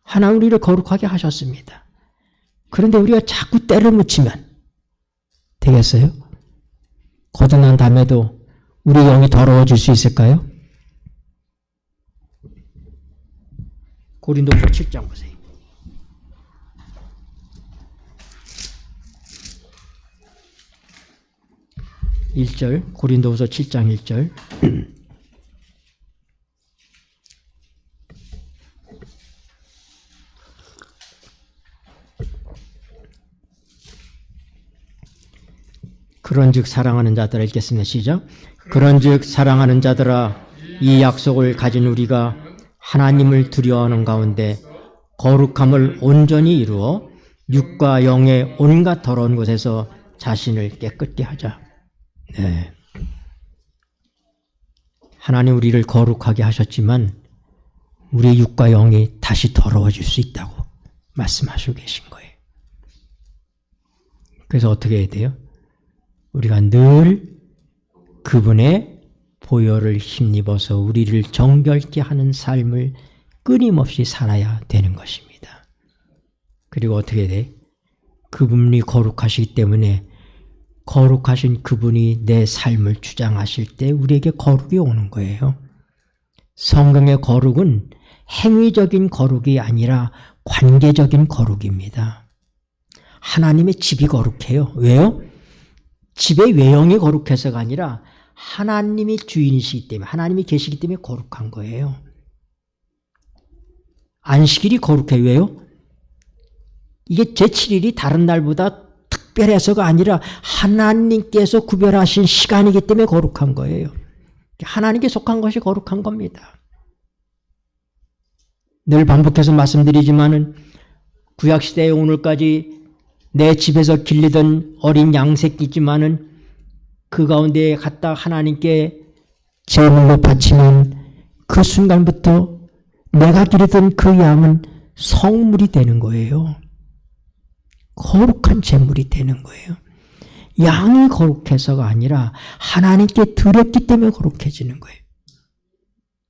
하나님 우리를 거룩하게 하셨습니다. 그런데 우리가 자꾸 때를 묻히면 되겠어요? 거듭난 다음에도 우리 영이 더러워질 수 있을까요? 고린도후서 7장 보세요. 1절, 고린도후서 7장 1절. 그런즉 사랑하는 자들아, 읽겠습니다. 시작. 그런즉 사랑하는 자들아, 이 약속을 가진 우리가 하나님을 두려워하는 가운데 거룩함을 온전히 이루어 육과 영의 온갖 더러운 곳에서 자신을 깨끗게 하자. 네. 하나님 우리를 거룩하게 하셨지만 우리의 육과 영이 다시 더러워질 수 있다고 말씀하시고 계신 거예요. 그래서 어떻게 해야 돼요? 우리가 늘 그분의 보혈을 힘입어서 우리를 정결케 하는 삶을 끊임없이 살아야 되는 것입니다. 그리고 어떻게 돼? 그분이 거룩하시기 때문에 거룩하신 그분이 내 삶을 주장하실 때 우리에게 거룩이 오는 거예요. 성경의 거룩은 행위적인 거룩이 아니라 관계적인 거룩입니다. 하나님의 집이 거룩해요. 왜요? 집의 외형이 거룩해서가 아니라 하나님이 주인이시기 때문에, 하나님이 계시기 때문에 거룩한 거예요. 안식일이 거룩해요. 왜요? 이게 제7일이 다른 날보다 특별해서가 아니라 하나님께서 구별하신 시간이기 때문에 거룩한 거예요. 하나님께 속한 것이 거룩한 겁니다. 늘 반복해서 말씀드리지만은 구약시대에 오늘까지 내 집에서 길리던 어린 양새끼지만은 그 가운데 갖다 하나님께 제물로 바치면 그 순간부터 내가 기르던 그 양은 성물이 되는 거예요. 거룩한 제물이 되는 거예요. 양이 거룩해서가 아니라 하나님께 드렸기 때문에 거룩해지는 거예요.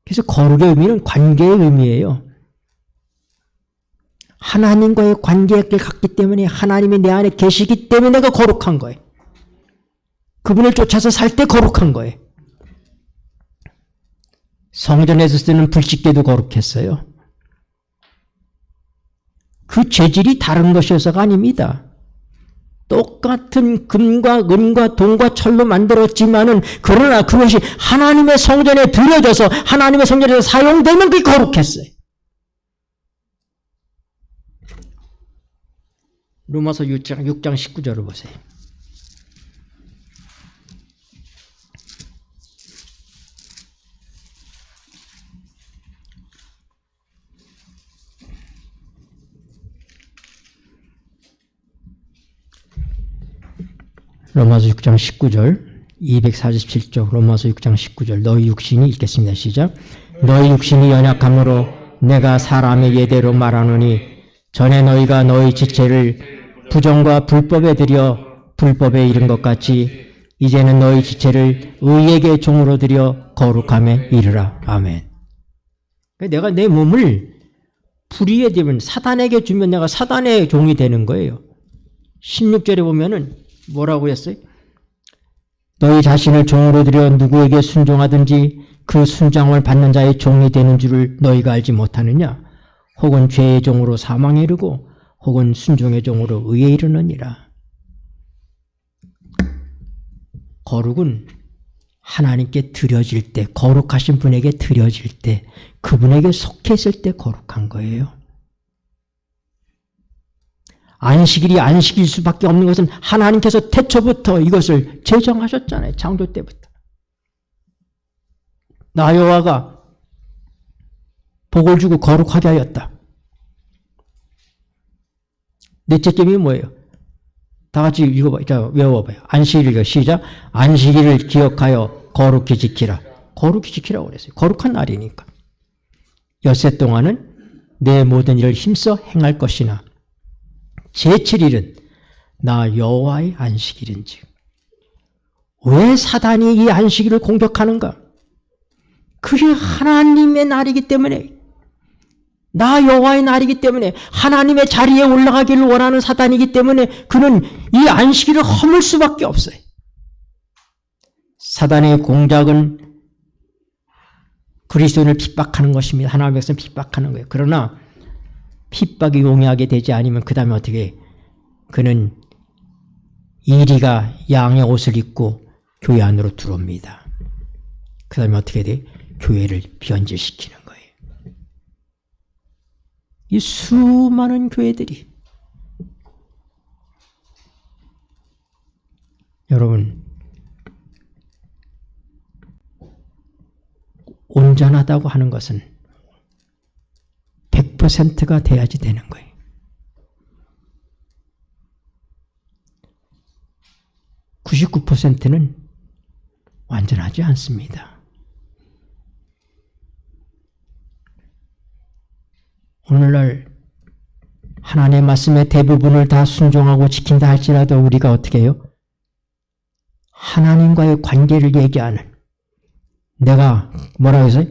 그래서 거룩의 의미는 관계의 의미예요. 하나님과의 관계를 갖기 때문에 하나님이 내 안에 계시기 때문에 내가 거룩한 거예요. 그분을 쫓아서 살 때 거룩한 거예요. 성전에서 쓰는 불식대도 거룩했어요. 그 재질이 다른 것이어서가 아닙니다. 똑같은 금과 은과 동과 철로 만들었지만은 그러나 그것이 하나님의 성전에 들여져서 하나님의 성전에서 사용되면 그게 거룩했어요. 로마서 6장 19절을 보세요. 로마서 6장 19절 247쪽 로마서 6장 19절 너희 육신이 읽겠습니다. 시작. 너희 육신이 연약함으로 내가 사람의 예대로 말하노니 전에 너희가 너희 지체를 부정과 불법에 들여 불법에 이른 것 같이 이제는 너희 지체를 의에게 종으로 들여 거룩함에 이르라. 아멘. 내가 내 몸을 불의에 되면 사단에게 주면 내가 사단의 종이 되는 거예요. 16절에 보면은 뭐라고 했어요? 너희 자신을 종으로 들여 누구에게 순종하든지 그 순종을 받는 자의 종이 되는 줄을 너희가 알지 못하느냐? 혹은 죄의 종으로 사망에 이르고 혹은 순종의 종으로 의에 이르느니라. 거룩은 하나님께 드려질 때, 거룩하신 분에게 드려질 때, 그분에게 속해 있을 때 거룩한 거예요. 안식일이 안식일 수밖에 없는 것은 하나님께서 태초부터 이것을 제정하셨잖아요. 창조 때부터. 나 여호와가 복을 주고 거룩하게 하였다. 넷째 계명이 뭐예요? 다 같이 읽어봐요. 자, 외워봐요. 안식일 시작. 안식일을 기억하여 거룩히 지키라. 거룩히 지키라고 그랬어요. 거룩한 날이니까. 엿새 동안은 내 모든 일을 힘써 행할 것이나 제7일은 나 여호와의 안식일인즉. 왜 사단이 이 안식일을 공격하는가? 그게 하나님의 날이기 때문에, 나 여호와의 날이기 때문에, 하나님의 자리에 올라가기를 원하는 사단이기 때문에 그는 이 안식일을 허물 수밖에 없어요. 사단의 공작은 그리스도인을 핍박하는 것입니다. 하나님의 백성을 핍박하는 거예요. 그러나 핍박이 용이하게 되지 않으면 그 다음에 어떻게 해요? 그는 이리가 양의 옷을 입고 교회 안으로 들어옵니다. 그 다음에 어떻게 돼요? 교회를 변질시키는 거예요. 이 수많은 교회들이, 여러분, 온전하다고 하는 것은 100%가 돼야지 되는 거예요. 99%는 완전하지 않습니다. 오늘날 하나님의 말씀의 대부분을 다 순종하고 지킨다 할지라도 우리가 어떻게 해요? 하나님과의 관계를 얘기하는, 내가 뭐라고 해서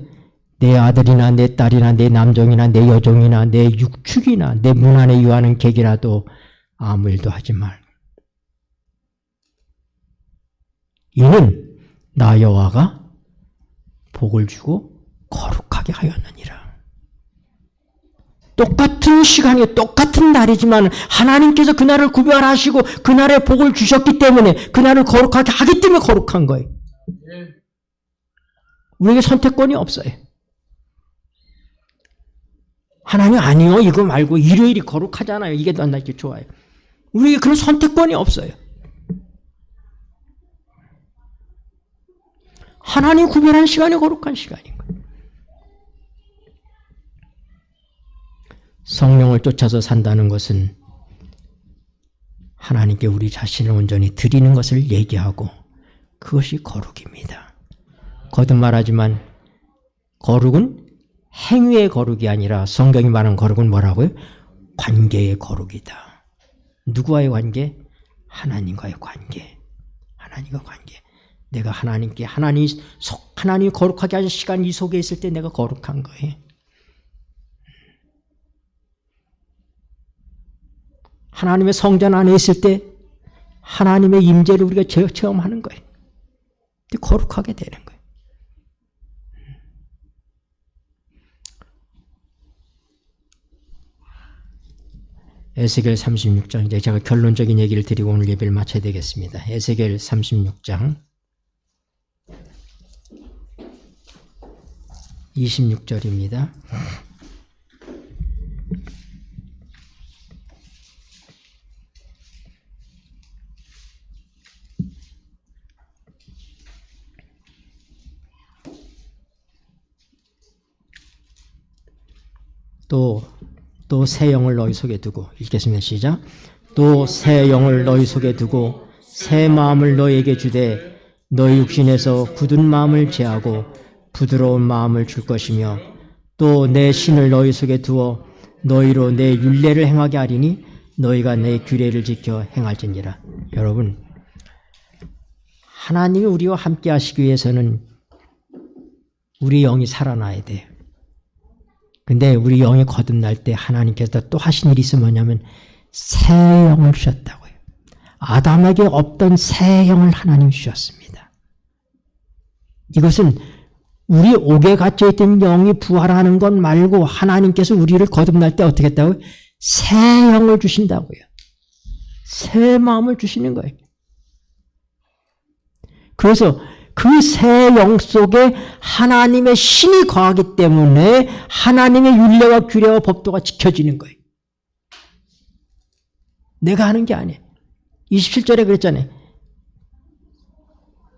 내 아들이나 내 딸이나 내 남종이나 내 여종이나 내 육축이나 내 문 안에 유하는 객이라도 아무 일도 하지 말고 이는 나 여호와가 복을 주고 거룩하게 하였느니라. 똑같은 시간이 똑같은 날이지만 하나님께서 그날을 구별하시고 그날에 복을 주셨기 때문에 그날을 거룩하게 하기 때문에 거룩한 거예요. 우리에게 선택권이 없어요. 하나님 아니요 이거 말고 일요일이 거룩하잖아요. 이게 난 이렇게 좋아요. 우리에게 그런 선택권이 없어요. 하나님 구별한 시간이 거룩한 시간인 거예요. 성령을 쫓아서 산다는 것은 하나님께 우리 자신을 온전히 드리는 것을 얘기하고 그것이 거룩입니다. 거듭 말하지만 거룩은 행위의 거룩이 아니라 성경이 말하는 거룩은 뭐라고요? 관계의 거룩이다. 누구와의 관계? 하나님과의 관계. 하나님과 관계. 내가 하나님께 하나님이 거룩하게 하신 시간 이 속에 있을 때 내가 거룩한 거예요. 하나님의 성전 안에 있을 때 하나님의 임재를 우리가 체험하는 거예요. 거룩하게 되는 거예요. 에스겔 36장, 이제 제가 결론적인 얘기를 드리고 오늘 예배를 마쳐야 되겠습니다. 에스겔 36장 26절입니다. 또 새 영을 너희 속에 두고, 읽겠습니다. 시작. 또 새 영을 너희 속에 두고 새 마음을 너희에게 주되 너희 육신에서 굳은 마음을 제하고 부드러운 마음을 줄 것이며 또 내 신을 너희 속에 두어 너희로 내 율례를 행하게 하리니 너희가 내 규례를 지켜 행할지니라. 여러분, 하나님이 우리와 함께 하시기 위해서는 우리 영이 살아나야 돼요. 근데 우리 영이 거듭날 때 하나님께서 또 하신 일이 있으면 뭐냐면 새 영을 주셨다고요. 아담에게 없던 새 영을 하나님 주셨습니다. 이것은 우리 옥에 갇혀있던 영이 부활하는 것 말고 하나님께서 우리를 거듭날 때 어떻게 했다고요? 새 영을 주신다고요. 새 마음을 주시는 거예요. 그래서 그 새 영 속에 하나님의 신이 거하기 때문에 하나님의 율례와 규례와 법도가 지켜지는 거예요. 내가 하는 게 아니에요. 27절에 그랬잖아요.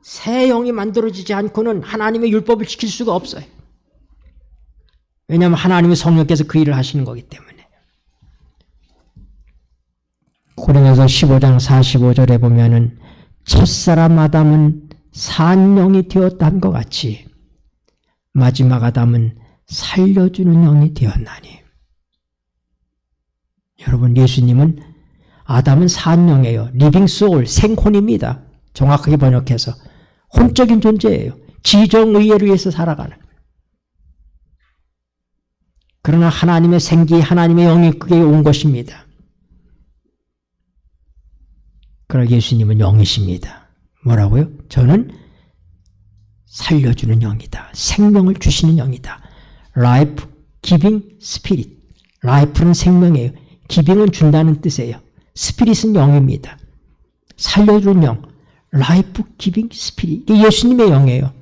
새 영이 만들어지지 않고는 하나님의 율법을 지킬 수가 없어요. 왜냐하면 하나님의 성령께서 그 일을 하시는 거기 때문에. 고린도서 15장 45절에 보면은 첫사람 아담은 산 영이 되었다는 것 같이 마지막 아담은 살려주는 영이 되었나니. 여러분, 예수님은 아담은 산 영이에요. 리빙 소울, 생혼입니다. 정확하게 번역해서 혼적인 존재예요. 지정의회를 위해서 살아가는. 그러나 하나님의 생기, 하나님의 영이 그게 온 것입니다. 그러나 예수님은 영이십니다. 뭐라고요? 저는 살려주는 영이다. 생명을 주시는 영이다. Life giving spirit. Life는 생명이에요. giving은 준다는 뜻이에요. Spirit은 영입니다. 살려주는 영. Life giving spirit. 이게 예수님의 영이에요.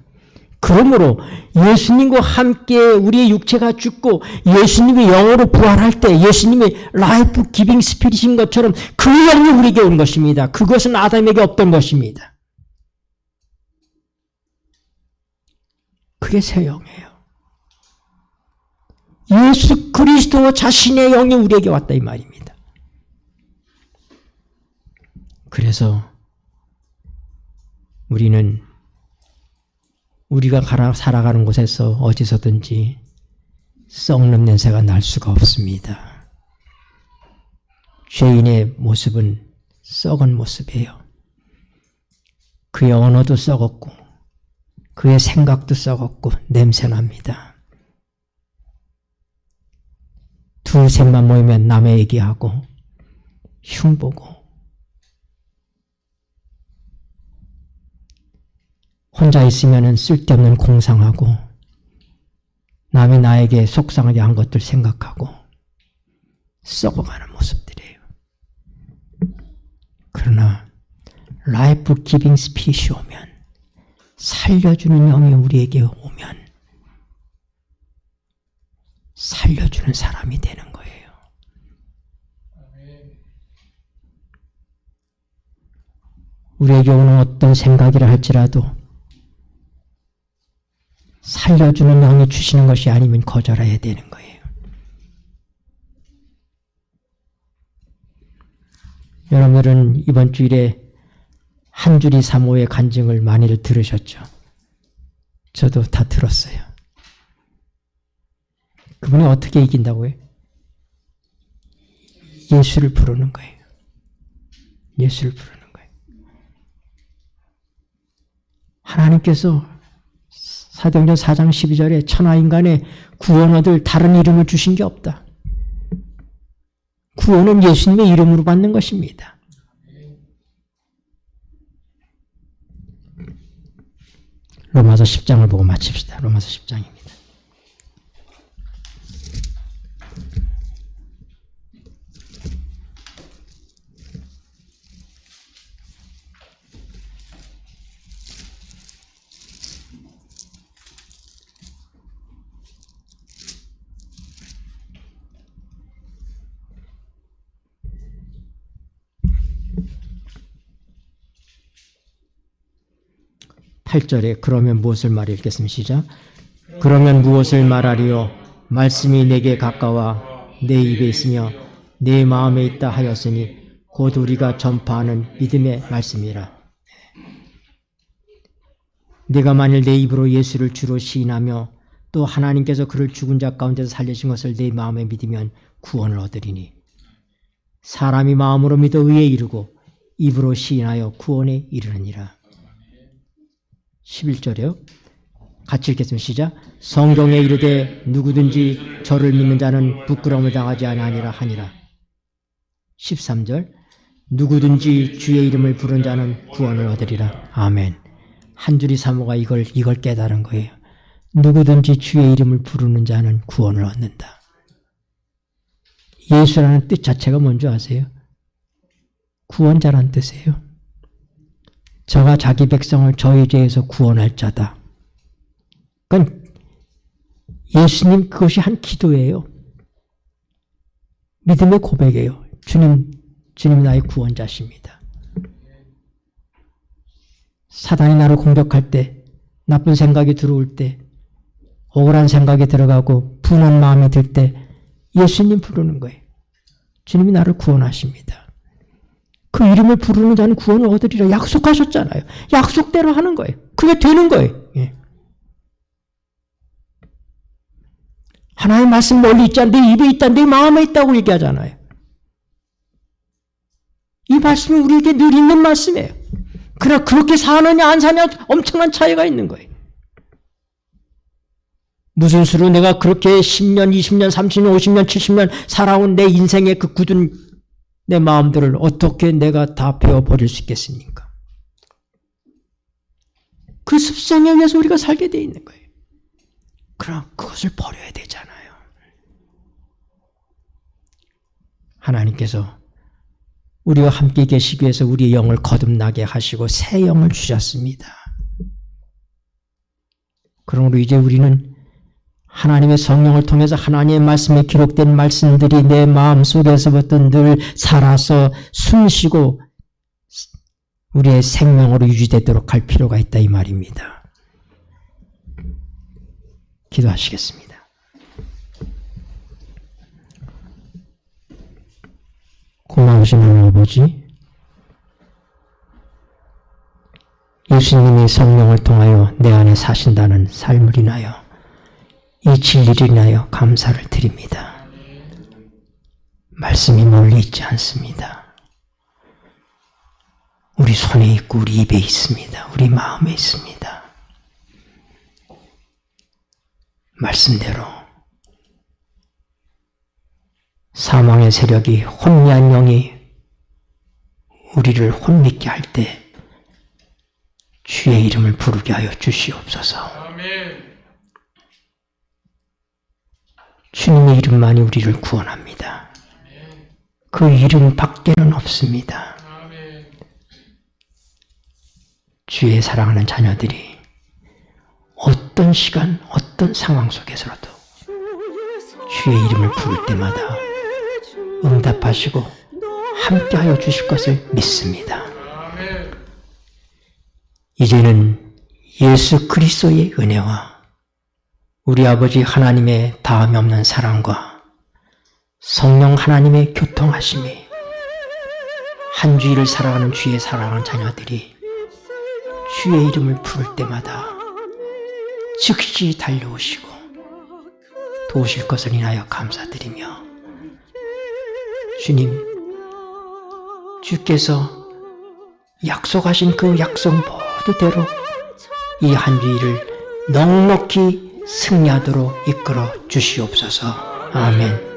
그러므로 예수님과 함께 우리의 육체가 죽고 예수님이 영으로 부활할 때 예수님이 Life giving spirit인 것처럼 그 영이 우리에게 온 것입니다. 그것은 아담에게 없던 것입니다. 그게 새 영이에요. 예수 그리스도 자신의 영이 우리에게 왔다 이 말입니다. 그래서 우리는 우리가 살아가는 곳에서 어디서든지 썩는 냄새가 날 수가 없습니다. 죄인의 모습은 썩은 모습이에요. 그의 언어도 썩었고 그의 생각도 썩었고 냄새납니다. 둘셋만 모이면 남의 얘기하고 흉보고 혼자 있으면 쓸데없는 공상하고 남이 나에게 속상하게 한 것들 생각하고 썩어가는 모습들이에요. 그러나 라이프 기빙 스피릿이 오면 살려주는 영이 우리에게 오면 살려주는 사람이 되는 거예요. 우리에게 오는 어떤 생각이라 할지라도 살려주는 영이 주시는 것이 아니면 거절해야 되는 거예요. 여러분들은 이번 주일에 한주리 사모의 간증을 많이들 들으셨죠? 저도 다 들었어요. 그분이 어떻게 이긴다고요? 예수를 부르는 거예요. 예수를 부르는 거예요. 하나님께서 사도행전 4장 12절에 천하인간의 구원 얻을 다른 이름을 주신 게 없다. 구원은 예수님의 이름으로 받는 것입니다. 로마서 10장을 보고 마칩시다. 로마서 10장입니다. (8절에) 그러면 무엇을 말해 읽겠습니다. 시작. 그러면 무엇을 말하리요? 말씀이 내게 가까워 내 입에 있으며 내 마음에 있다 하였으니 곧 우리가 전파하는 믿음의 말씀이라. 내가 만일 내 입으로 예수를 주로 시인하며 또 하나님께서 그를 죽은 자 가운데서 살리신 것을 내 마음에 믿으면 구원을 얻으리니 사람이 마음으로 믿어 의에 이르고 입으로 시인하여 구원에 이르느니라. 11절이요. 같이 읽겠습니다. 시작. 성경에 이르되 누구든지 저를 믿는 자는 부끄러움을 당하지 아니하니라 하니라. 13절. 누구든지 주의 이름을 부른 자는 구원을 얻으리라. 아멘. 한주리 사모가 이걸 깨달은 거예요. 누구든지 주의 이름을 부르는 자는 구원을 얻는다. 예수라는 뜻 자체가 뭔지 아세요? 구원자란 뜻이에요. 저가 자기 백성을 저희 죄에서 구원할 자다. 그러니까 예수님 그것이 한 기도예요. 믿음의 고백이에요. 주님 나의 구원자십니다. 사단이 나를 공격할 때, 나쁜 생각이 들어올 때, 억울한 생각이 들어가고 분한 마음이 들 때 예수님 부르는 거예요. 주님이 나를 구원하십니다. 그 이름을 부르는 자는 구원을 얻으리라 약속하셨잖아요. 약속대로 하는 거예요. 그게 되는 거예요. 예. 하나님의 말씀 멀리 있지 않, 내 입에 있다, 내 마음에 있다고 얘기하잖아요. 이 말씀이 우리에게 늘 있는 말씀이에요. 그러나 그렇게 사느냐 안 사느냐 엄청난 차이가 있는 거예요. 무슨 수로 내가 그렇게 10년, 20년, 30년, 50년, 70년 살아온 내 인생의 그 굳은 내 마음들을 어떻게 내가 다 베어버릴 수 있겠습니까? 그 습성에 의해서 우리가 살게 돼 있는 거예요. 그럼 그것을 버려야 되잖아요. 하나님께서 우리와 함께 계시기 위해서 우리의 영을 거듭나게 하시고 새 영을 주셨습니다. 그러므로 이제 우리는 하나님의 성령을 통해서 하나님의 말씀에 기록된 말씀들이 내 마음속에서부터 늘 살아서 숨쉬고 우리의 생명으로 유지되도록 할 필요가 있다 이 말입니다. 기도하시겠습니다. 고마우신 하나님 아버지, 예수님이 성령을 통하여 내 안에 사신다는 삶을 인하여 이 진리를 인하여 감사를 드립니다. 말씀이 멀리 있지 않습니다. 우리 손에 있고 우리 입에 있습니다. 우리 마음에 있습니다. 말씀대로 사망의 세력이 혼미한 영이 우리를 혼미케 할 때 주의 이름을 부르게 하여 주시옵소서. 아멘. 주님의 이름만이 우리를 구원합니다. 그 이름 밖에는 없습니다. 아멘. 주의 사랑하는 자녀들이 어떤 시간, 어떤 상황 속에서라도 주의 이름을 부를 때마다 응답하시고 함께하여 주실 것을 믿습니다. 아멘. 이제는 예수 그리스도의 은혜와 우리 아버지 하나님의 다함이 없는 사랑과 성령 하나님의 교통하심이 한 주일을 살아가는 주의 사랑하는 자녀들이 주의 이름을 부를 때마다 즉시 달려오시고 도우실 것을 인하여 감사드리며 주님, 주께서 약속하신 그 약속 모두대로 이 한 주일을 넉넉히 승리하도록 이끌어 주시옵소서. 아멘.